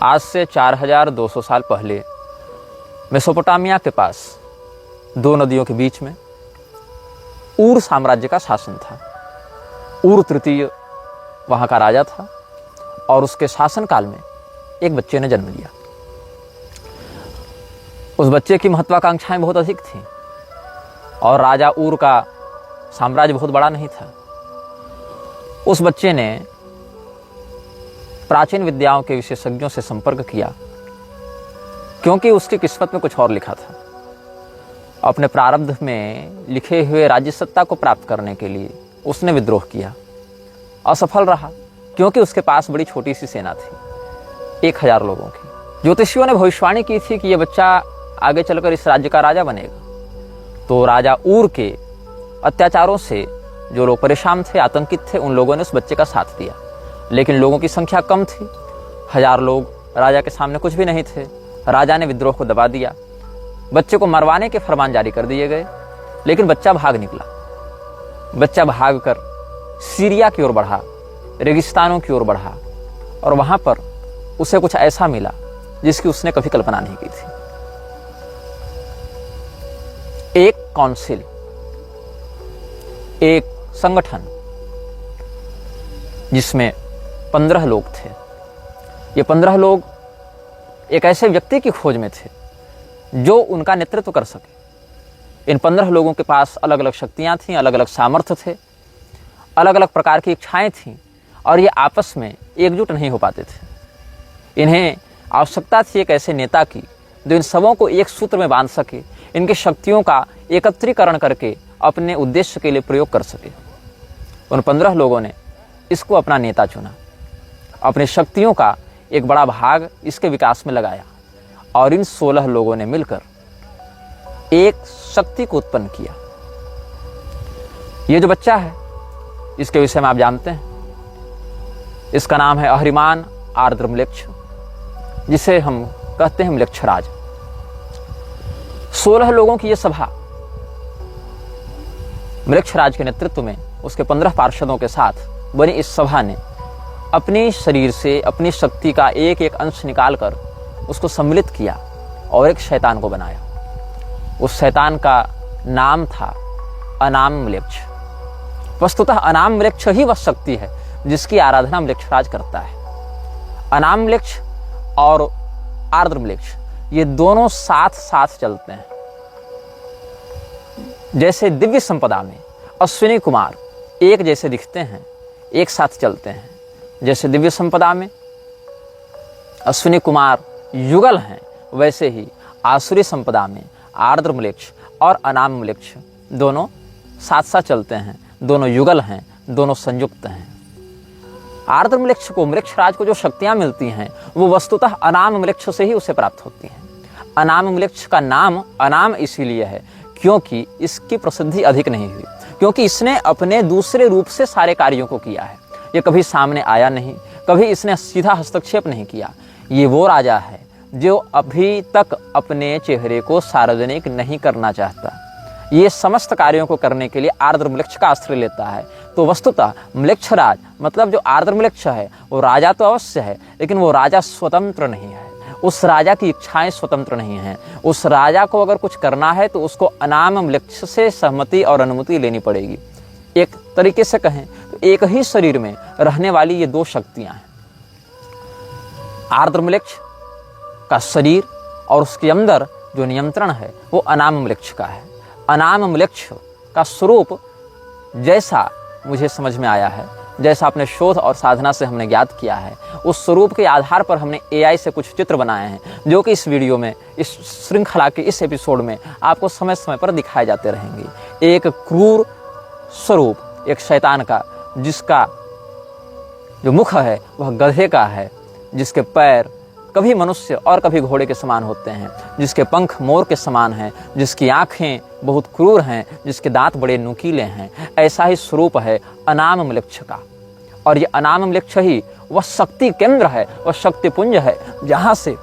आज से 4200 साल पहले मेसोपोटामिया के पास दो नदियों के बीच में ऊर साम्राज्य का शासन था। ऊर तृतीय वहाँ का राजा था और उसके शासनकाल में एक बच्चे ने जन्म लिया। उस बच्चे की महत्वाकांक्षाएं बहुत अधिक थीं और राजा ऊर का साम्राज्य बहुत बड़ा नहीं था। उस बच्चे ने प्राचीन विद्याओं के विशेषज्ञों से संपर्क किया क्योंकि उसकी किस्मत में कुछ और लिखा था। अपने प्रारब्ध में लिखे हुए राज्य सत्ता को प्राप्त करने के लिए उसने विद्रोह किया। असफल रहा क्योंकि उसके पास बड़ी छोटी सी सेना थी, 1000 लोगों की। ज्योतिषियों ने भविष्यवाणी की थी कि यह बच्चा आगे चलकर इस राज्य का राजा बनेगा। तो राजा ऊर के अत्याचारों से जो लोग परेशान थे, आतंकित थे, उन लोगों ने उस बच्चे का साथ दिया। लेकिन लोगों की संख्या कम थी, 1000 लोग राजा के सामने कुछ भी नहीं थे। राजा ने विद्रोह को दबा दिया, बच्चे को मरवाने के फरमान जारी कर दिए गए। लेकिन बच्चा भाग निकला। बच्चा भागकर सीरिया की ओर बढ़ा, रेगिस्तानों की ओर बढ़ा और वहां पर उसे कुछ ऐसा मिला जिसकी उसने कभी कल्पना नहीं की थी। एक काउंसिल, एक संगठन जिसमें 15 लोग थे। ये 15 लोग एक ऐसे व्यक्ति की खोज में थे जो उनका नेतृत्व कर सके। इन 15 लोगों के पास अलग अलग शक्तियां थीं, अलग अलग सामर्थ्य थे, अलग अलग प्रकार की इच्छाएं थीं और ये आपस में एकजुट नहीं हो पाते थे। इन्हें आवश्यकता थी एक ऐसे नेता की जो इन सबों को एक सूत्र में बांध सके, इनकी शक्तियों का एकत्रीकरण करके अपने उद्देश्य के लिए प्रयोग कर सके। उन 15 लोगों ने इसको अपना नेता चुना। अपनी शक्तियों का एक बड़ा भाग इसके विकास में लगाया और इन 16 लोगों ने मिलकर एक शक्ति को उत्पन्न किया। ये जो बच्चा है इसके विषय में आप जानते हैं। इसका नाम है अहरिमान आर्द्र म्लेच्छ, जिसे हम कहते हैं म्लेच्छराज। 16 लोगों की यह सभा म्लेच्छराज के नेतृत्व में उसके 15 पार्षदों के साथ बनी इस सभा ने अपने शरीर से अपनी शक्ति का एक एक अंश निकालकर उसको सम्मिलित किया और एक शैतान को बनाया। उस शैतान का नाम था अनाम म्लेच्छ। वस्तुतः अनाम म्लेच्छ ही वह शक्ति है जिसकी आराधना म्लेच्छराज करता है। अनाम म्लेच्छ और आर्द्र म्लेच्छ ये दोनों साथ साथ चलते हैं। जैसे दिव्य संपदा में अश्विनी कुमार एक जैसे दिखते हैं, एक साथ चलते हैं, जैसे दिव्य संपदा में अश्विनी कुमार युगल हैं, वैसे ही आसुरी संपदा में आर्द्र म्लेच्छ और अनाम म्लेच्छ दोनों साथ साथ चलते हैं, दोनों युगल हैं, दोनों संयुक्त हैं। आर्द्र म्लेच्छ को, म्लेच्छराज को जो शक्तियां मिलती हैं वो वस्तुतः अनाम म्लेच्छ से ही उसे प्राप्त होती हैं। अनाम म्लेच्छ का नाम अनाम इसीलिए है क्योंकि इसकी प्रसिद्धि अधिक नहीं हुई, क्योंकि इसने अपने दूसरे रूप से सारे कार्यों को किया है। ये कभी सामने आया नहीं, कभी इसने सीधा हस्तक्षेप नहीं किया। ये वो राजा है जो अभी तक अपने चेहरे को सार्वजनिक नहीं करना चाहता। ये समस्त कार्यों को करने के लिए आर्द्र म्लेच्छ का आश्रय लेता है। तो वस्तुतः म्लेच्छराज मतलब जो आर्द्र म्लेच्छ है वो राजा तो अवश्य है, लेकिन वो राजा स्वतंत्र नहीं है। उस राजा की इच्छाएं स्वतंत्र नहीं हैं। उस राजा को अगर कुछ करना है तो उसको अनाम म्लेच्छ से सहमति और अनुमति लेनी पड़ेगी। एक तरीके से कहें तो एक ही शरीर में रहने वाली ये दो शक्तियां हैं। आर्द्र म्लेच्छ का शरीर और उसके अंदर जो नियंत्रण है वो अनाम म्लेच्छ का है। अनाम म्लेच्छ का स्वरूप जैसा मुझे समझ में आया है, जैसा अपने शोध और साधना से हमने ज्ञात किया है, उस स्वरूप के आधार पर हमने AI से कुछ चित्र बनाए हैं जो कि इस वीडियो में, इस श्रृंखला के इस एपिसोड में आपको समय समय पर दिखाए जाते रहेंगे। एक क्रूर स्वरूप एक शैतान का, जिसका जो मुख है वह गधे का है, जिसके पैर कभी मनुष्य और कभी घोड़े के समान होते हैं, जिसके पंख मोर के समान हैं, जिसकी आंखें बहुत क्रूर हैं, जिसके दांत बड़े नुकीले हैं। ऐसा ही स्वरूप है अनाम म्लेच्छ का। और ये अनाम म्लेच्छ ही वह शक्ति केंद्र है, वह शक्ति पुंज है जहां से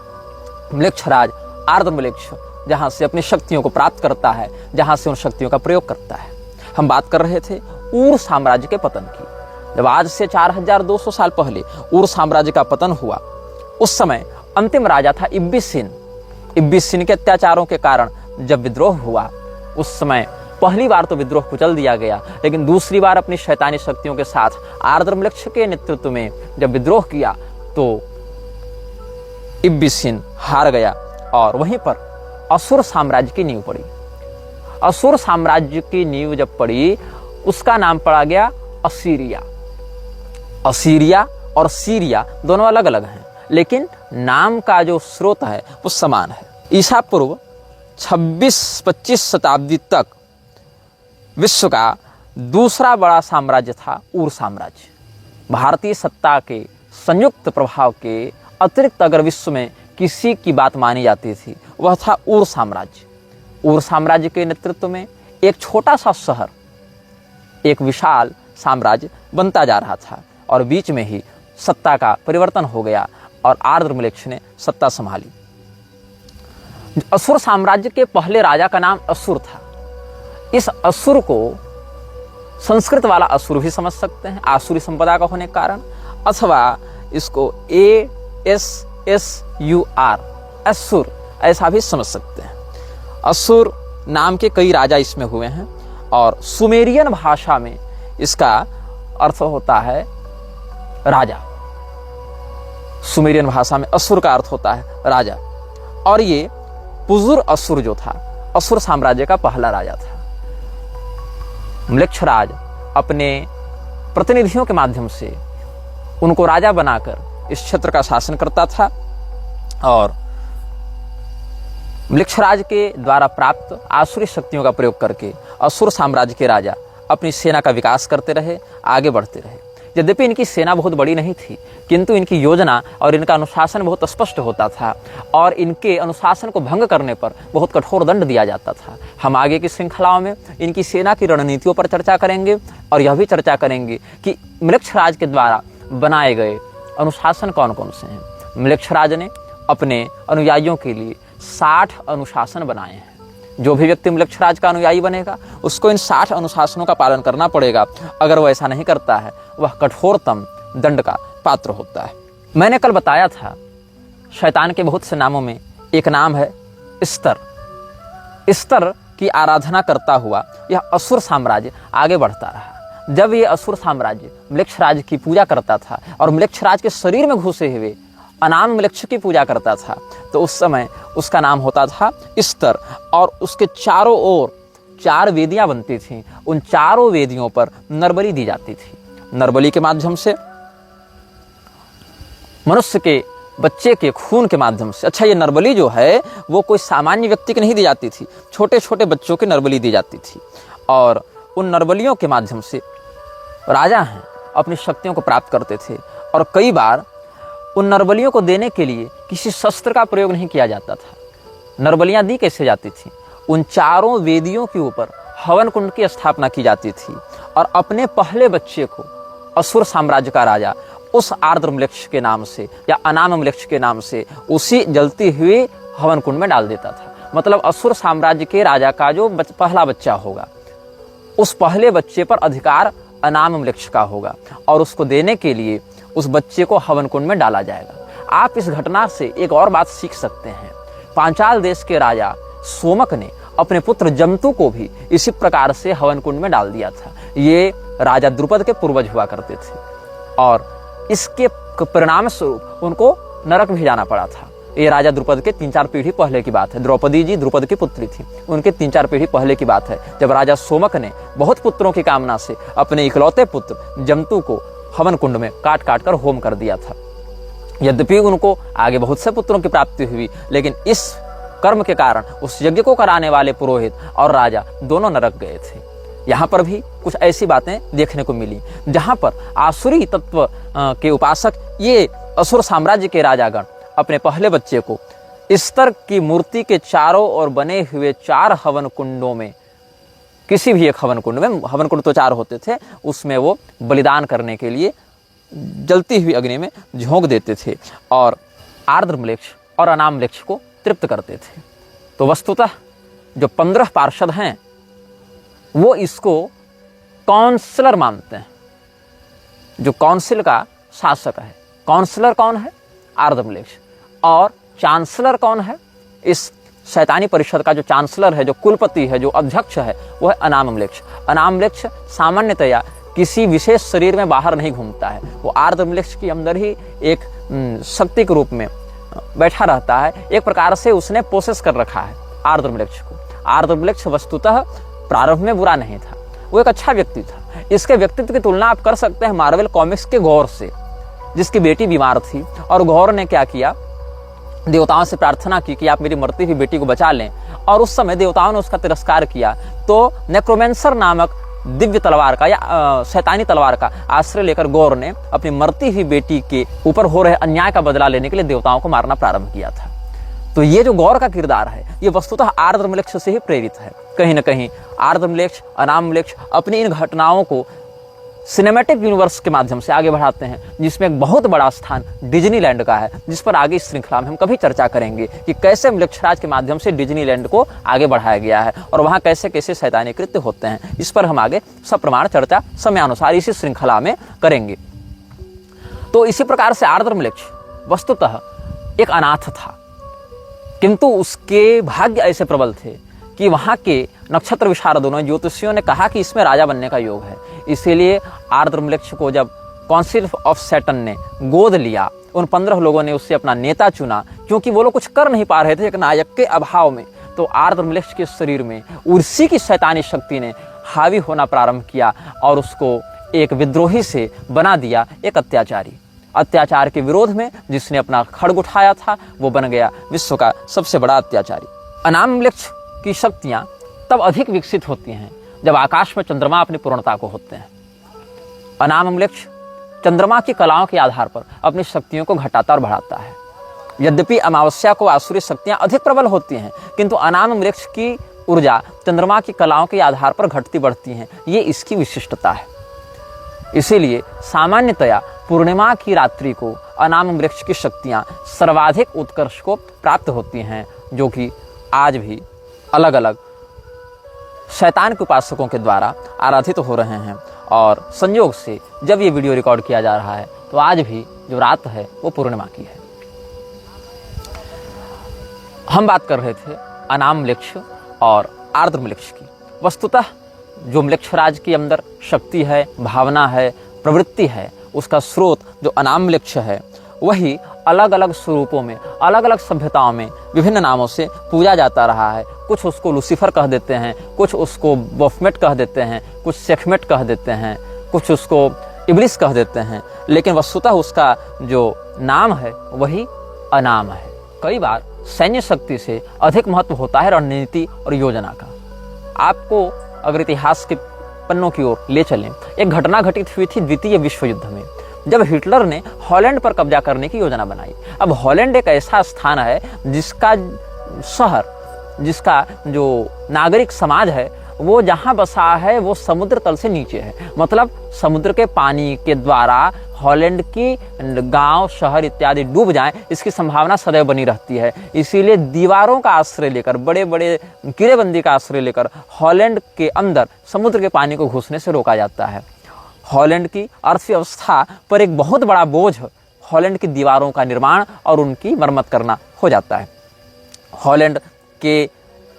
म्लेच्छराज आर्द्र म्लेच्छ जहां से अपनी शक्तियों को प्राप्त करता है, जहां से उन शक्तियों का प्रयोग करता है। हम बात कर रहे थे ऊर साम्राज्य के पतन की। जब आज से 4200 साल पहले ऊर साम्राज्य का पतन हुआ, उस समय अंतिम राजा था इब्बिसिन। इब्बिसिन के अत्याचारों के कारण जब विद्रोह हुआ, उस समय पहली बार तो विद्रोह कुचल दिया गया, लेकिन दूसरी बार अपनी शैतानी शक्तियों के साथ आर्द्रम्लेक्ष के नेतृत्व में जब विद्रोह किया तो इब्बिसिन हार गया और वहीं पर असुर साम्राज्य की नींव पड़ी। असुर साम्राज्य की नींव जब पड़ी, उसका नाम पड़ा गया असीरिया। असीरिया और सीरिया दोनों अलग अलग हैं, लेकिन नाम का जो स्रोत है वो समान है। ईसा पूर्व 26-25 शताब्दी तक विश्व का दूसरा बड़ा साम्राज्य था ऊर साम्राज्य। भारतीय सत्ता के संयुक्त प्रभाव के अतिरिक्त अगर विश्व में किसी की बात मानी जाती थी, वह था ऊर साम्राज्य। ऊर साम्राज्य के नेतृत्व में एक छोटा सा शहर एक विशाल साम्राज्य बनता जा रहा था और बीच में ही सत्ता का परिवर्तन हो गया और आर्द्रम्लेक्ष ने सत्ता संभाली। असुर साम्राज्य के पहले राजा का नाम असुर था। इस असुर को संस्कृत वाला असुर भी समझ सकते हैं, आसुरी संपदा का होने के कारण, अथवा इसको ASSUR असुर ऐसा भी समझ सकते हैं। असुर नाम के कई राजा इसमें हुए हैं और सुमेरियन भाषा में इसका अर्थ होता है राजा। सुमेरियन भाषा में असुर का अर्थ होता है राजा। और ये पुजुर असुर जो था, असुर साम्राज्य का पहला राजा था। म्लेच्छराज अपने प्रतिनिधियों के माध्यम से उनको राजा बनाकर इस क्षेत्र का शासन करता था और म्लेच्छराज के द्वारा प्राप्त आसुरी शक्तियों का प्रयोग करके असुर साम्राज्य के राजा अपनी सेना का विकास करते रहे, आगे बढ़ते रहे। यद्यपि इनकी सेना बहुत बड़ी नहीं थी, किंतु इनकी योजना और इनका अनुशासन बहुत स्पष्ट होता था और इनके अनुशासन को भंग करने पर बहुत कठोर दंड दिया जाता था। हम आगे की श्रृंखलाओं में इनकी सेना की रणनीतियों पर चर्चा करेंगे और यह भी चर्चा करेंगे कि म्लेच्छराज के द्वारा बनाए गए अनुशासन कौन कौन से हैं। म्लेच्छराज ने अपने अनुयायियों के लिए 60 अनुशासन बनाए हैं। जो भी व्यक्ति म्लेच्छराज का अनुयायी बनेगा उसको इन 60 अनुशासनों का पालन करना पड़ेगा। अगर वह ऐसा नहीं करता है, वह कठोरतम दंड का पात्र होता है। मैंने कल बताया था शैतान के बहुत से नामों में एक नाम है स्तर। स्तर की आराधना करता हुआ यह असुर साम्राज्य आगे बढ़ता रहा। जब ये असुर साम्राज्य म्लेच्छराज की पूजा करता था और म्लेच्छराज के शरीर में घुसे हुए अनाम म्लेच्छ की पूजा करता था, तो उस समय उसका नाम होता था स्तर। और उसके चारों ओर 4 वेदियां बनती थीं। उन चारों वेदियों पर नरबलि दी जाती थी। नरबलि के माध्यम से मनुष्य के बच्चे के खून के माध्यम से, अच्छा ये नरबलि जो है वो कोई सामान्य व्यक्ति की नहीं दी जाती थी, छोटे छोटे बच्चों की नरबलि दी जाती थी। और उन नरबलियों के माध्यम से राजा हैं अपनी शक्तियों को प्राप्त करते थे। और कई बार उन नरबलियों को देने के लिए किसी शस्त्र का प्रयोग नहीं किया जाता था। नरबलियां दी कैसे जाती थी? उन चारों वेदियों के ऊपर हवन कुंड की स्थापना की जाती थी और अपने पहले बच्चे को असुर साम्राज्य का राजा उस आर्द्रम्लेच्छ के नाम से या अनामम्लेच्छ के नाम से उसी जलती हुई हवन कुंड में डाल देता था। मतलब असुर साम्राज्य के राजा का जो पहला बच्चा होगा, उस पहले बच्चे पर अधिकार अनामम्लेच्छ का होगा और उसको देने के लिए उस बच्चे को हवन कुंड में डाला जाएगा। आप इस घटना से एक और बात सीख सकते हैं। पांचाल देश के राजा सोमक ने अपने पुत्र जमतु को भी इसी प्रकार से हवन कुंड में डाल दिया था। ये राजा द्रुपद के पूर्वज हुआ करते थे और इसके परिणाम स्वरूप उनको नरक भी जाना पड़ा था। ये राजा द्रुपद के 3-4 पीढ़ी पहले की बात है। द्रौपदी जी द्रुपद की पुत्री थी, उनके 3-4 पीढ़ी पहले की बात है, जब राजा सोमक ने बहुत पुत्रों की कामना से अपने इकलौते पुत्र जमतु को हवन कुंड में काट काट कर होम कर दिया था। यद्यपि उनको आगे बहुत से पुत्रों की प्राप्ति हुई, लेकिन इस कर्म के कारण उस यज्ञ को कराने वाले पुरोहित और राजा दोनों नरक गए थे। यहाँ पर भी कुछ ऐसी बातें देखने को मिली जहाँ पर आसुरी तत्व के उपासक ये असुर साम्राज्य के राजागण अपने पहले बच्चे को स्तर की मूर्ति के चारों ओर बने हुए 4 हवन कुंडों में, किसी भी एक हवन कुंड में, हवन कुंड तो 4 होते थे, उसमें वो बलिदान करने के लिए जलती हुई अग्नि में झोंक देते थे और आर्द्रम्लेच्छ और अनामम्लेच्छ को तृप्त करते थे। तो वस्तुतः जो 15 पार्षद हैं वो इसको काउंसलर मानते हैं। जो काउंसिल का शासक है, काउंसलर कौन है? आर्द्रम्लेच्छ। और चांसलर कौन है? इस शैतानी परिषद का जो चांसलर है, जो कुलपति है, जो अध्यक्ष है, वो है अनामम्लेक्ष। अनामम्लेक्ष सामान्यतया किसी विशेष शरीर में बाहर नहीं घूमता है, वो आर्द्रम्लेक्ष के अंदर ही एक शक्ति के रूप में बैठा रहता है। एक प्रकार से उसने पोसेस कर रखा है आर्द्रम्लेक्ष को। आर्द्रम्लेक्ष वस्तुतः प्रारंभ में बुरा नहीं था, वो एक अच्छा व्यक्ति था। इसके व्यक्तित्व की तुलना आप कर सकते हैं मार्वल कॉमिक्स के गौर से, जिसकी बेटी बीमार थी और गौर ने क्या किया, देवताओं से प्रार्थना की कि आप मेरी मरती हुई बेटी को बचा लें, और उस समय देवताओं ने उसका तिरस्कार किया। तो नेक्रोमेंसर नामक दिव्य तलवार का या शैतानी तलवार का आश्रय लेकर गौर ने अपनी मरती हुई बेटी के ऊपर हो रहे अन्याय का बदला लेने के लिए देवताओं को मारना प्रारंभ किया था। तो ये जो गौर का किरदार है, ये वस्तुतः आर्द्रम्लेक्ष से ही प्रेरित है। कहीं न कहीं आर्द्रम्लेक्ष, अनामम्लेक्ष अपनी इन घटनाओं को सिनेमैटिक यूनिवर्स के माध्यम से आगे बढ़ाते हैं, जिसमें एक बहुत बड़ा स्थान डिज्नीलैंड का है, जिस पर आगे इस श्रृंखला में हम कभी चर्चा करेंगे कि कैसे म्लेच्छराज के माध्यम से डिज्नीलैंड को आगे बढ़ाया गया है और वहां कैसे कैसे शैतानी कृत्य होते हैं। इस पर हम आगे सप्रमाण चर्चा समयानुसार इसी श्रृंखला में करेंगे। तो इसी प्रकार से आर्द्रम्लेक्ष वस्तुतः एक अनाथ था, किंतु उसके भाग्य ऐसे प्रबल थे कि वहां के नक्षत्र विशारदों ने, ज्योतिषियों ने कहा कि इसमें राजा बनने का योग है। इसीलिए आर्द्रम्लेक्ष को जब काउंसिल ऑफ सैटर्न ने गोद लिया, उन 15 लोगों ने उससे अपना नेता चुना, क्योंकि वो लोग कुछ कर नहीं पा रहे थे एक नायक के अभाव में। तो आर्द्रम्लेक्ष के शरीर में उर्सी की शैतानी शक्ति ने हावी होना प्रारंभ किया और उसको एक विद्रोही से बना दिया, एक अत्याचारी। अत्याचार के विरोध में जिसने अपना खड्ग उठाया था, वो बन गया विश्व का सबसे बड़ा अत्याचारी। अनामम्लेक्ष की शक्तियां तब अधिक विकसित होती हैं जब आकाश में चंद्रमा अपनी पूर्णता को होते हैं। अनामम्लेक्ष चंद्रमा की कलाओं के आधार पर अपनी शक्तियों को घटाता और बढ़ाता है। यद्यपि अमावस्या को आसुरी शक्तियां अधिक प्रबल होती हैं, किंतु अनामम्लेक्ष की ऊर्जा चंद्रमा की कलाओं के आधार पर घटती बढ़ती हैं। ये इसकी विशिष्टता है। इसीलिए सामान्यतया पूर्णिमा की रात्रि को अनामम्लेक्ष की शक्तियां सर्वाधिक उत्कर्ष को प्राप्त होती हैं, जो कि आज भी अलग अलग शैतान के उपासकों के द्वारा आराधित हो रहे हैं। और संयोग से जब ये वीडियो रिकॉर्ड किया जा रहा है तो आज भी जो रात है वो पूर्णिमा की है। हम बात कर रहे थे अनामम्लेक्ष और आर्द्रम्लेक्ष की। वस्तुतः जो म्लेच्छराज के अंदर शक्ति है, भावना है, प्रवृत्ति है, उसका स्रोत जो अनामम्लेक्ष है, वही अलग अलग स्वरूपों में, अलग अलग सभ्यताओं में विभिन्न नामों से पूजा जाता रहा है। कुछ उसको लूसीफर कह देते हैं, कुछ उसको बफमेट कह देते हैं, कुछ सेखमेट कह देते हैं, कुछ उसको इब्लिस कह देते हैं, लेकिन वस्तुतः उसका जो नाम है वही अनाम है। कई बार सैन्य शक्ति से अधिक महत्व होता है रणनीति और योजना का। आपको अगर इतिहास के पन्नों की ओर ले चलें, एक घटना घटित हुई थी द्वितीय विश्व युद्ध में, जब हिटलर ने हॉलैंड पर कब्जा करने की योजना बनाई। अब हॉलैंड एक ऐसा स्थान है जिसका शहर, जिसका जो नागरिक समाज है, वो जहां बसा है वो समुद्र तल से नीचे है। मतलब समुद्र के पानी के द्वारा हॉलैंड की गांव, शहर इत्यादि डूब जाएं, इसकी संभावना सदैव बनी रहती है। इसीलिए दीवारों का आश्रय लेकर, बड़े बड़े किलेबंदी का आश्रय लेकर हॉलैंड के अंदर समुद्र के पानी को घुसने से रोका जाता है। हॉलैंड की अर्थव्यवस्था पर एक बहुत बड़ा बोझ हॉलैंड की दीवारों का निर्माण और उनकी मरम्मत करना हो जाता है। हॉलैंड के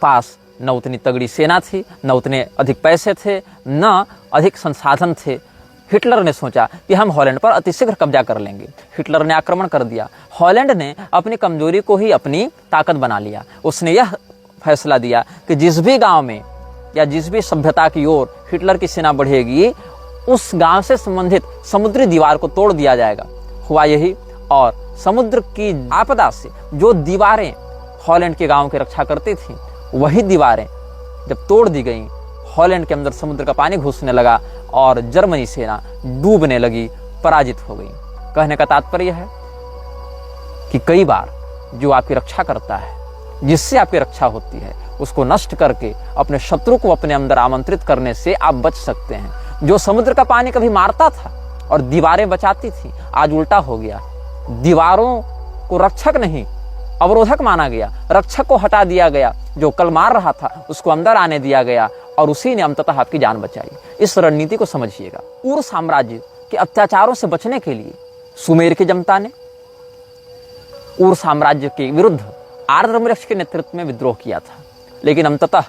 पास न उतनी तगड़ी सेना थी, न उतने अधिक पैसे थे, न अधिक संसाधन थे। हिटलर ने सोचा कि हम हॉलैंड पर अतिशीघ्र कब्जा कर लेंगे। हिटलर ने आक्रमण कर दिया। हॉलैंड ने अपनी कमजोरी को ही अपनी ताकत बना लिया। उसने यह फैसला दिया कि जिस भी गांव में या जिस भी सभ्यता की ओर हिटलर की सेना बढ़ेगी, उस गांव से संबंधित समुद्री दीवार को तोड़ दिया जाएगा। हुआ यही, और समुद्र की आपदा से जो दीवारें हॉलैंड के गांव की रक्षा करती थीं, वही दीवारें जब तोड़ दी गईं, हॉलैंड के अंदर समुद्र का पानी घुसने लगा और जर्मनी सेना डूबने लगी, पराजित हो गई। कहने का तात्पर्य है कि कई बार जो आपकी रक्षा करता है, जिससे आपकी रक्षा होती है, उसको नष्ट करके अपने शत्रु को अपने अंदर आमंत्रित करने से आप बच सकते हैं। जो समुद्र का पानी कभी मारता था और दीवारें बचाती थी, आज उल्टा हो गया। दीवारों को रक्षक नहीं, अवरोधक माना गया। रक्षक को हटा दिया गया, जो कल मार रहा था उसको अंदर आने दिया गया, और उसी ने अंततः आपकी जान बचाई। इस रणनीति को समझिएगा। पूर्व साम्राज्य के अत्याचारों से बचने के लिए सुमेर की जनता ने उर साम्राज्य के विरुद्ध आर्द्रवृक्ष के नेतृत्व में विद्रोह किया था। लेकिन अंततः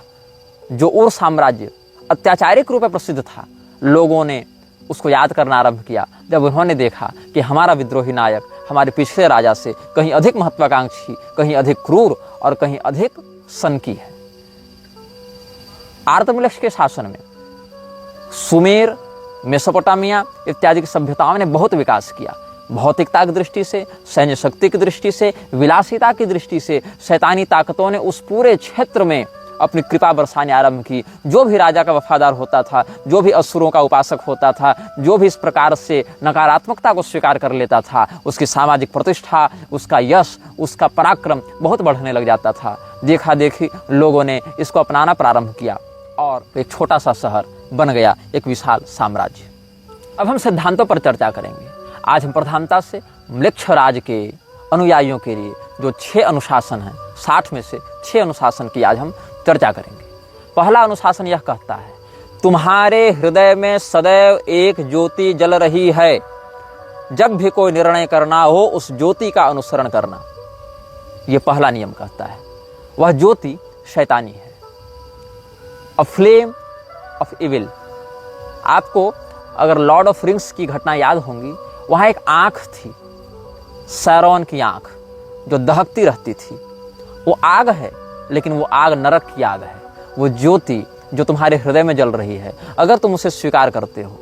जो उर साम्राज्य अत्याचारिक रूप में प्रसिद्ध था, लोगों ने उसको याद करना आरंभ किया जब उन्होंने देखा कि हमारा विद्रोही नायक हमारे पिछले राजा से कहीं अधिक महत्वाकांक्षी, कहीं अधिक क्रूर और कहीं अधिक सनकी है। आर्द्रवृक्ष के शासन में सुमेर, मेसोपोटामिया इत्यादि की सभ्यताओं ने बहुत विकास किया। भौतिकता की दृष्टि से, सैन्य शक्ति की दृष्टि से, विलासिता की दृष्टि से शैतानी ताकतों ने उस पूरे क्षेत्र में अपनी कृपा बरसाने आरंभ की। जो भी राजा का वफादार होता था, जो भी असुरों का उपासक होता था, जो भी इस प्रकार से नकारात्मकता को स्वीकार कर लेता था, उसकी सामाजिक प्रतिष्ठा, उसका यश, उसका पराक्रम बहुत बढ़ने लग जाता था। देखा देखी लोगों ने इसको अपनाना प्रारंभ किया और एक छोटा सा शहर बन गया एक विशाल साम्राज्य। अब हम सिद्धांतों पर चर्चा करेंगे। आज हम प्रधानता से म्लेच्छराज के अनुयायियों के लिए जो 6 अनुशासन हैं, 60 में से 6 अनुशासन की आज हम चर्चा करेंगे। पहला अनुशासन यह कहता है, तुम्हारे हृदय में सदैव एक ज्योति जल रही है। जब भी कोई निर्णय करना हो उस ज्योति का अनुसरण करना। यह पहला नियम कहता है। वह ज्योति शैतानी है, अ फ्लेम ऑफ इविल। आपको अगर लॉर्ड ऑफ रिंग्स की घटना याद होंगी, वहां एक आंख थी, सैरॉन की आंख, जो दहकती रहती थी। वो आग है, लेकिन वो आग नरक की आग है। वो ज्योति जो तुम्हारे हृदय में जल रही है, अगर तुम उसे स्वीकार करते हो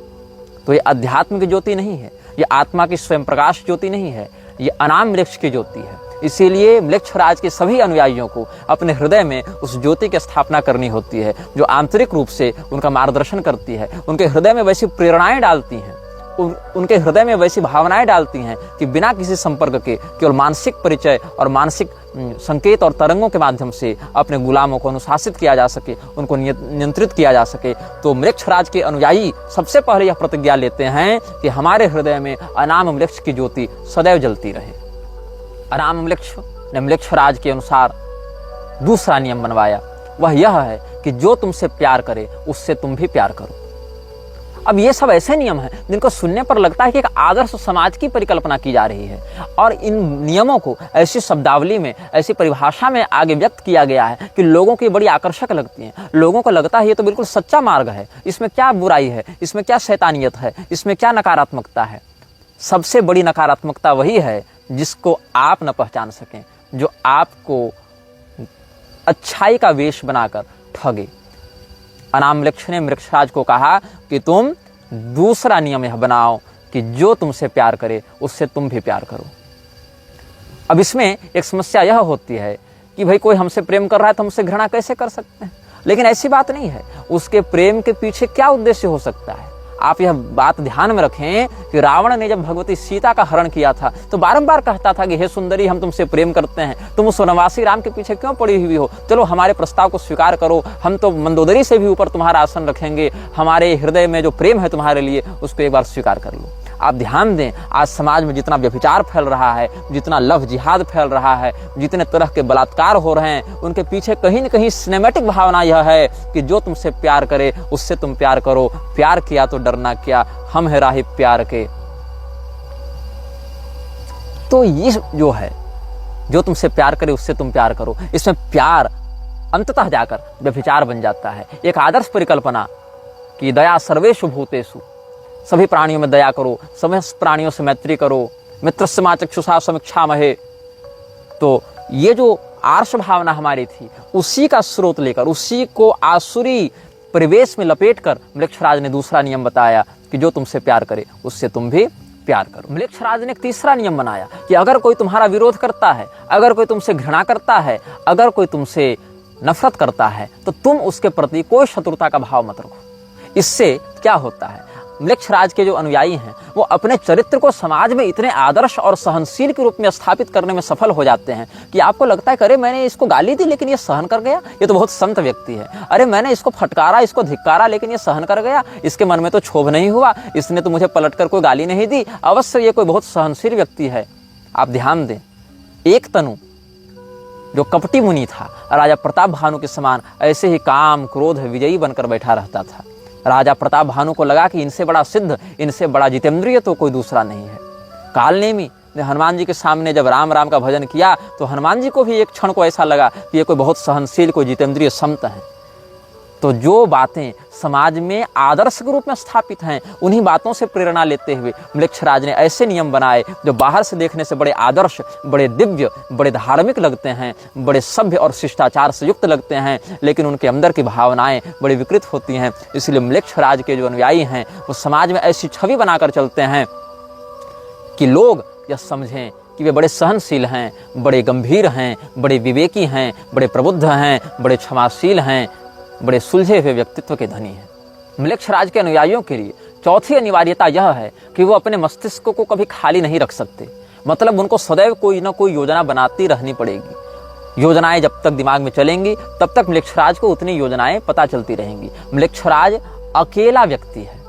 तो ये अध्यात्म की ज्योति नहीं है, ये आत्मा की स्वयं प्रकाश ज्योति नहीं है, ये अनाम वृक्ष की ज्योति है। इसीलिए म्लेच्छराज के सभी अनुयायियों को अपने हृदय में उस ज्योति की स्थापना करनी होती है, जो आंतरिक रूप से उनका मार्गदर्शन करती है, उनके हृदय में वैसी प्रेरणाएं डालती हैं, उनके हृदय में वैसी भावनाएं डालती हैं कि बिना किसी संपर्क के केवल मानसिक परिचय और मानसिक संकेत और तरंगों के माध्यम से अपने गुलामों को अनुशासित किया जा सके, उनको नियंत्रित किया जा सके। तो म्लेच्छराज के अनुयायी सबसे पहले यह प्रतिज्ञा लेते हैं कि हमारे हृदय में अनाम वृक्ष की ज्योति सदैव जलती रहे। अनाम वृक्ष ने म्लेच्छराज के अनुसार दूसरा नियम बनवाया। वह यह है कि जो तुमसे प्यार करे उससे तुम भी प्यार करो। अब ये सब ऐसे नियम हैं जिनको सुनने पर लगता है कि एक आदर्श समाज की परिकल्पना की जा रही है, और इन नियमों को ऐसी शब्दावली में, ऐसी परिभाषा में आगे व्यक्त किया गया है कि लोगों को बड़ी आकर्षक लगती हैं। लोगों को लगता है ये तो बिल्कुल सच्चा मार्ग है, इसमें क्या बुराई है, इसमें क्या शैतानियत है, इसमें क्या नकारात्मकता है। सबसे बड़ी नकारात्मकता वही है जिसको आप न पहचान सकें, जो आपको अच्छाई का वेश बनाकर ठगे। अनाम वृक्ष ने म्लेच्छराज को कहा कि तुम दूसरा नियम यह बनाओ कि जो तुमसे प्यार करे उससे तुम भी प्यार करो। अब इसमें एक समस्या यह होती है कि भाई कोई हमसे प्रेम कर रहा है तो हमसे घृणा कैसे कर सकते हैं, लेकिन ऐसी बात नहीं है। उसके प्रेम के पीछे क्या उद्देश्य हो सकता है। आप यह बात ध्यान में रखें कि रावण ने जब भगवती सीता का हरण किया था तो बारंबार कहता था कि हे सुंदरी, हम तुमसे प्रेम करते हैं, तुम उस वनवासी राम के पीछे क्यों पड़ी हुई हो, चलो हमारे प्रस्ताव को स्वीकार करो, हम तो मंदोदरी से भी ऊपर तुम्हारा आसन रखेंगे, हमारे हृदय में जो प्रेम है तुम्हारे लिए उसको एक बार स्वीकार कर लो। आप ध्यान दें, आज समाज में जितना व्यभिचार फैल रहा है, जितना लव जिहाद फैल रहा है, जितने तरह के बलात्कार हो रहे हैं, उनके पीछे कहीं न कहीं सिनेमैटिक भावना यह है कि जो तुमसे प्यार करे उससे तुम प्यार करो, प्यार किया तो डरना क्या, हम है राही प्यार के। तो ये जो है, जो तुमसे प्यार करे उससे तुम प्यार करो, इसमें प्यार अंततः जाकर व्यभिचार बन जाता है। एक आदर्श परिकल्पना कि दया सर्वेषु भूतेषु, सभी प्राणियों में दया करो, समस्त प्राणियों से मैत्री करो, मित्रस्य मा चक्षुषा समीक्षामहे। तो ये जो आर्ष भावना हमारी थी, उसी का स्रोत लेकर, उसी को आसुरी परिवेश में लपेटकर म्लेच्छराज ने दूसरा नियम बताया कि जो तुमसे प्यार करे उससे तुम भी प्यार करो। म्लेच्छराज ने एक तीसरा नियम बनाया कि अगर कोई तुम्हारा विरोध करता है, अगर कोई तुमसे घृणा करता है, अगर कोई तुमसे नफरत करता है, तो तुम उसके प्रति कोई शत्रुता का भाव मत रखो। इससे क्या होता है, म्लेच्छराज के जो अनुयायी हैं वो अपने चरित्र को समाज में इतने आदर्श और सहनशील के रूप में स्थापित करने में सफल हो जाते हैं कि आपको लगता है कि अरे मैंने इसको गाली दी लेकिन ये सहन कर गया, ये तो बहुत संत व्यक्ति है। अरे मैंने इसको फटकारा, इसको धिक्कारा, लेकिन ये सहन कर गया, इसके मन में तो क्षोभ नहीं हुआ, इसने तो मुझे पलटकर कोई गाली नहीं दी, अवश्य ये कोई बहुत सहनशील व्यक्ति है। आप ध्यान दें, एक तनु जो कपटी मुनि था, राजा प्रताप भानु के समान ऐसे ही काम क्रोध विजयी बनकर बैठा रहता था। राजा प्रताप भानु को लगा कि इनसे बड़ा सिद्ध, इनसे बड़ा जितेंद्रिय तो कोई दूसरा नहीं है। कालनेमी हनुमान जी के सामने जब राम राम का भजन किया तो हनुमान जी को भी एक क्षण को ऐसा लगा कि ये कोई बहुत सहनशील, कोई जितेंद्रिय संत है। तो जो बातें समाज में आदर्श के रूप में स्थापित हैं, उन्हीं बातों से प्रेरणा लेते हुए म्लेच्छराज ने ऐसे नियम बनाए जो बाहर से देखने से बड़े आदर्श, बड़े दिव्य, बड़े धार्मिक लगते हैं, बड़े सभ्य और शिष्टाचार से युक्त लगते हैं, लेकिन उनके अंदर की भावनाएं बड़ी विकृत होती हैं। इसलिए म्लेच्छराज के जो अनुयायी हैं वो समाज में ऐसी छवि बनाकर चलते हैं कि लोग यह समझें कि वे बड़े सहनशील हैं, बड़े गंभीर हैं, बड़े विवेकी हैं, बड़े प्रबुद्ध हैं, बड़े क्षमाशील हैं, बड़े सुलझे हुए व्यक्तित्व के धनी हैं। म्लेच्छराज के अनुयायियों के लिए चौथी अनिवार्यता यह है कि वो अपने मस्तिष्क को कभी खाली नहीं रख सकते। मतलब उनको सदैव कोई ना कोई योजना बनाती रहनी पड़ेगी। योजनाएं जब तक दिमाग में चलेंगी तब तक म्लेच्छराज को उतनी योजनाएं पता चलती रहेंगी। म्लेच्छराज अकेला व्यक्ति है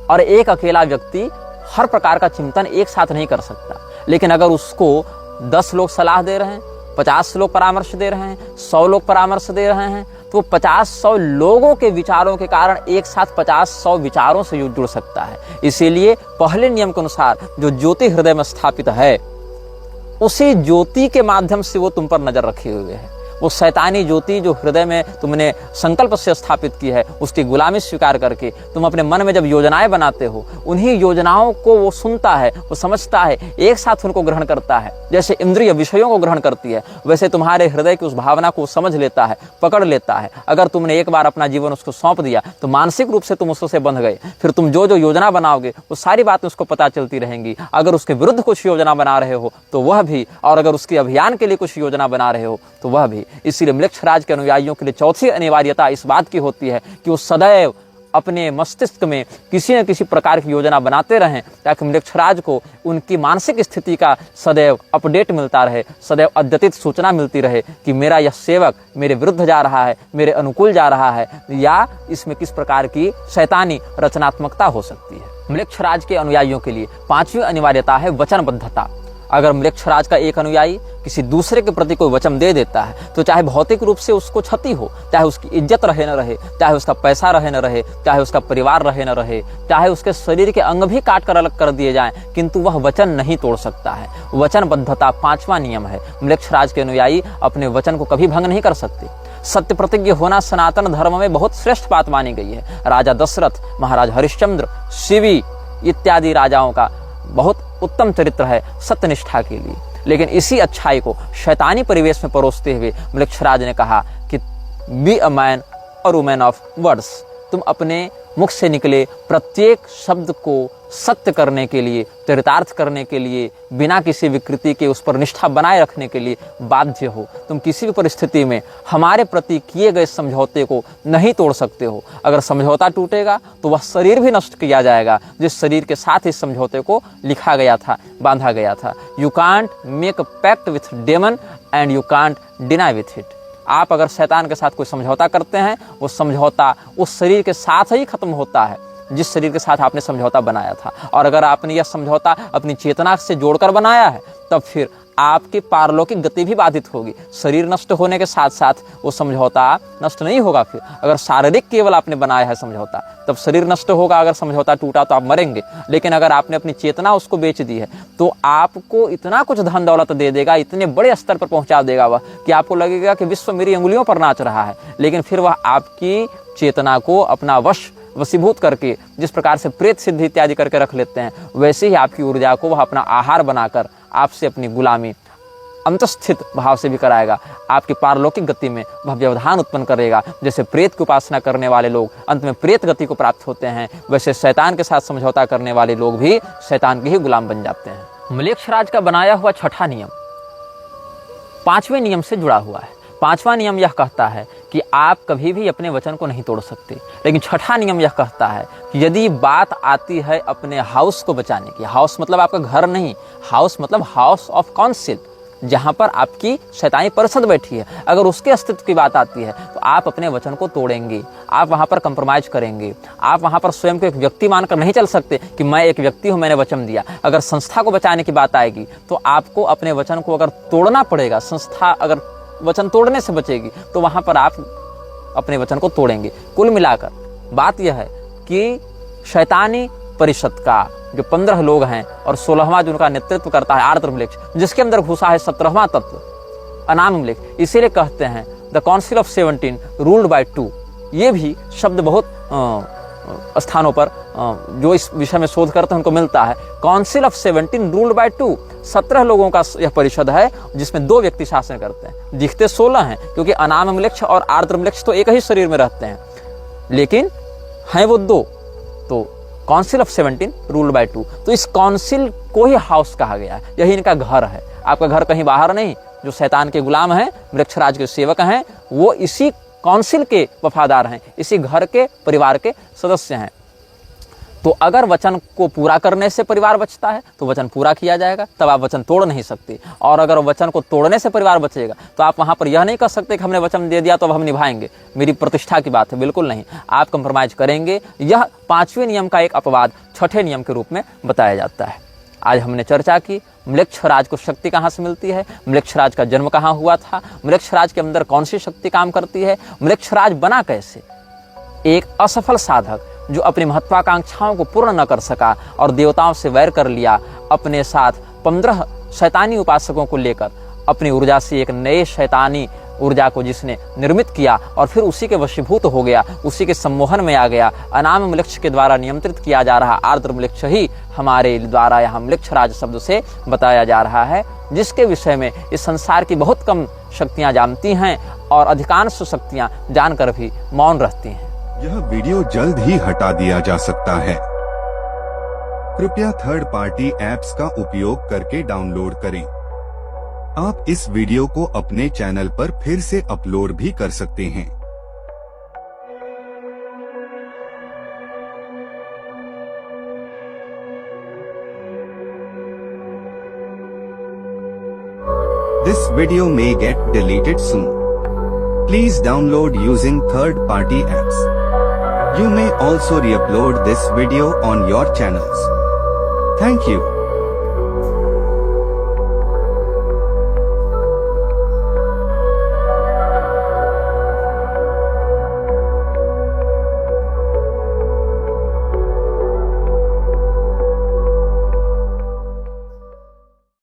और एक अकेला व्यक्ति हर प्रकार का चिंतन एक साथ नहीं कर सकता। लेकिन अगर उसको 10 लोग सलाह दे रहे हैं, 50 लोग परामर्श दे रहे हैं, 100 लोग परामर्श दे रहे हैं, तो 50-100 लोगों के विचारों के कारण एक साथ 50-100 विचारों से जुड़ सकता है। इसीलिए पहले नियम के अनुसार जो ज्योति हृदय में स्थापित है, उसी ज्योति के माध्यम से वो तुम पर नजर रखे हुए है। वो शैतानी ज्योति जो हृदय में तुमने संकल्प से स्थापित की है, उसकी गुलामी स्वीकार करके तुम अपने मन में जब योजनाएं बनाते हो, उन्हीं योजनाओं को वो सुनता है, वो समझता है, एक साथ उनको ग्रहण करता है। जैसे इंद्रिय विषयों को ग्रहण करती है, वैसे तुम्हारे हृदय की उस भावना को समझ लेता है, पकड़ लेता है। अगर तुमने एक बार अपना जीवन उसको सौंप दिया तो मानसिक रूप से तुम उससे बंध गए। फिर तुम जो जो योजना बनाओगे वो सारी बातें उसको पता चलती रहेंगी। अगर उसके विरुद्ध कुछ योजना बना रहे हो तो वह भी, और अगर उसके अभियान के लिए कुछ योजना बना रहे हो तो वह भी। इसीलिए म्लेच्छराज के अनुयायियों के लिए चौथी अनिवार्यता इस बात की होती है कि वो सदैव अपने मस्तिष्क में किसी न किसी प्रकार की योजना बनाते रहें, ताकि म्लेच्छराज को उनकी मानसिक स्थिति का सदैव अपडेट मिलता रहे, सदैव अद्यतित सूचना मिलती रहे कि मेरा यह सेवक मेरे विरुद्ध जा रहा है, मेरे अनुकूल जा रहा है, या इसमें किस प्रकार की शैतानी रचनात्मकता हो सकती है। म्लेच्छराज के अनुयायियों के लिए पांचवी अनिवार्यता है वचनबद्धता। अगर म्लेच्छराज का एक अनुयायी किसी दूसरे के प्रति कोई वचन दे देता है तो चाहे भौतिक रूप से उसको क्षति हो, चाहे उसकी इज्जत रहे न रहे, चाहे उसका पैसा रहे न रहे, चाहे उसका परिवार रहे न रहे, चाहे उसके शरीर के अंग भी काट कर अलग कर दिए जाएं, किंतु वह वचन नहीं तोड़ सकता है। वचनबद्धता पांचवा नियम है। म्लेच्छराज के अनुयायी अपने वचन को कभी भंग नहीं कर सकते। सत्य प्रतिज्ञ होना सनातन धर्म में बहुत श्रेष्ठ बात मानी गई है। राजा दशरथ, महाराज हरिश्चंद्र, शिवी इत्यादि राजाओं का बहुत उत्तम चरित्र है सत्यनिष्ठा के लिए। लेकिन इसी अच्छाई को शैतानी परिवेश में परोसते हुए म्लेच्छराज ने कहा कि बी अ मैन और वुमेन ऑफ वर्ड्स। तुम अपने मुख से निकले प्रत्येक शब्द को सत्य करने के लिए, चरितार्थ करने के लिए, बिना किसी विकृति के उस पर निष्ठा बनाए रखने के लिए बाध्य हो। तुम किसी भी परिस्थिति में हमारे प्रति किए गए समझौते को नहीं तोड़ सकते हो। अगर समझौता टूटेगा तो वह शरीर भी नष्ट किया जाएगा जिस शरीर के साथ इस समझौते को लिखा गया था, बांधा गया था। You can't make a pact with demon and you can't deny with it. आप अगर शैतान के साथ कोई समझौता करते हैं, वो समझौता उस शरीर के साथ ही खत्म होता है जिस शरीर के साथ आपने समझौता बनाया था। और अगर आपने यह समझौता अपनी चेतना से जोड़कर बनाया है, तब फिर आपकी पारलौकिक गति भी बाधित होगी। शरीर नष्ट होने के साथ साथ वो समझौता नष्ट नहीं होगा। फिर अगर शारीरिक केवल आपने बनाया है समझौता, तब शरीर नष्ट होगा। अगर समझौता टूटा तो आप मरेंगे। लेकिन अगर आपने अपनी चेतना उसको बेच दी है तो आपको इतना कुछ धन दौलत दे देगा, इतने बड़े स्तर पर पहुंचा देगा वह, कि आपको लगेगा कि विश्व मेरी अंगुलियों पर नाच रहा है। लेकिन फिर वह आपकी चेतना को अपना वशीभूत करके, जिस प्रकार से प्रेत सिद्धि इत्यादि करके रख लेते हैं, वैसे ही आपकी ऊर्जा को वह अपना आहार बनाकर आपसे अपनी गुलामी अंतस्थित भाव से भी कराएगा। आपकी पारलौकिक गति में वह व्यवधान उत्पन्न करेगा। जैसे प्रेत की उपासना करने वाले लोग अंत में प्रेत गति को प्राप्त होते हैं, वैसे शैतान के साथ समझौता करने वाले लोग भी शैतान के ही गुलाम बन जाते हैं। म्लेच्छराज का बनाया हुआ छठा नियम पांचवें नियम से जुड़ा हुआ है। पांचवा नियम यह कहता है कि आप कभी भी अपने वचन को नहीं तोड़ सकते। लेकिन छठा नियम यह कहता है कि यदि बात आती है अपने हाउस को बचाने की, हाउस मतलब आपका घर नहीं, हाउस मतलब हाउस ऑफ काउंसिल, जहां पर आपकी शैतानी परिषद बैठी है, अगर उसके अस्तित्व की बात आती है तो आप अपने वचन को तोड़ेंगे। आप वहां पर कंप्रोमाइज करेंगे। आप वहां पर स्वयं को एक व्यक्ति मानकर नहीं चल सकते कि मैं एक व्यक्ति हूं, मैंने वचन दिया। अगर संस्था को बचाने की बात आएगी तो आपको अपने वचन को अगर तोड़ना पड़ेगा। संस्था अगर वचन तोड़ने से बचेगी तो वहां पर आप अपने वचन को तोड़ेंगे। कुल मिलाकर बात यह है कि शैतानी परिषद का जो 15 लोग हैं और 16वां जिनका नेतृत्व करता है आर्द्र म्लेच्छ, जिसके अंदर घुसा है 17वां तत्व अनाम म्लेच्छ, इसीलिए कहते हैं the council of 17 ruled by 2। ये भी शब्द बहुत स्थानों पर जो इस विषय में शोध करते हैं उनको मिलता है। काउंसिल ऑफ 17 रूल्ड बाय 2, 17 लोगों का यह परिषद है जिसमें 2 व्यक्ति शासन करते हैं। दिखते 16 हैं क्योंकि अनाम म्लेच्छ और आर्द्र म्लेच्छ तो एक ही शरीर में रहते हैं, लेकिन हैं वो 2। तो काउंसिल ऑफ 17 रूल्ड बाय 2, तो इस काउंसिल को ही हाउस कहा गया है, यही इनका घर है। आपका घर कहीं बाहर नहीं। जो शैतान के गुलाम हैं, म्लेच्छराज के सेवक हैं, वो इसी काउंसिल के वफादार हैं, इसी घर के परिवार के सदस्य हैं। तो अगर वचन को पूरा करने से परिवार बचता है तो वचन पूरा किया जाएगा, तब आप वचन तोड़ नहीं सकते। और अगर वचन को तोड़ने से परिवार बचेगा तो आप वहां पर यह नहीं कह सकते कि हमने वचन दे दिया तो अब हम निभाएंगे, मेरी प्रतिष्ठा की बात है, बिल्कुल नहीं। आप कंप्रोमाइज करेंगे। यह 5वें नियम का एक अपवाद 6ठे नियम के रूप में बताया जाता है। आज हमने चर्चा की म्लेच्छराज को शक्ति कहाँ से मिलती है, म्लेच्छराज का जन्म कहाँ हुआ था, म्लेच्छराज के अंदर कौन सी शक्ति काम करती है, म्लेच्छराज बना कैसे। एक असफल साधक जो अपनी महत्वाकांक्षाओं को पूर्ण न कर सका और देवताओं से वैर कर लिया, अपने साथ 15 शैतानी उपासकों को लेकर अपनी ऊर्जा से एक नए शैतानी ऊर्जा को जिसने निर्मित किया और फिर उसी के वशीभूत हो गया, उसी के सम्मोहन में आ गया। अनाम म्लेच्छ के द्वारा नियंत्रित किया जा रहा आर्द्र म्लेच्छ ही हमारे द्वारा यहाँ म्लेच्छराज शब्द से बताया जा रहा है, जिसके विषय में इस संसार की बहुत कम शक्तियां जानती हैं और अधिकांश शक्तियां जानकर भी मौन रहती हैं। यह वीडियो जल्द ही हटा दिया जा सकता है। कृपया थर्ड पार्टी ऐप्स का उपयोग करके डाउनलोड करें। आप इस वीडियो को अपने चैनल पर फिर से अपलोड भी कर सकते हैं। This video may get deleted soon. Please download using third-party apps. You may also re-upload this video on your channels. Thank you.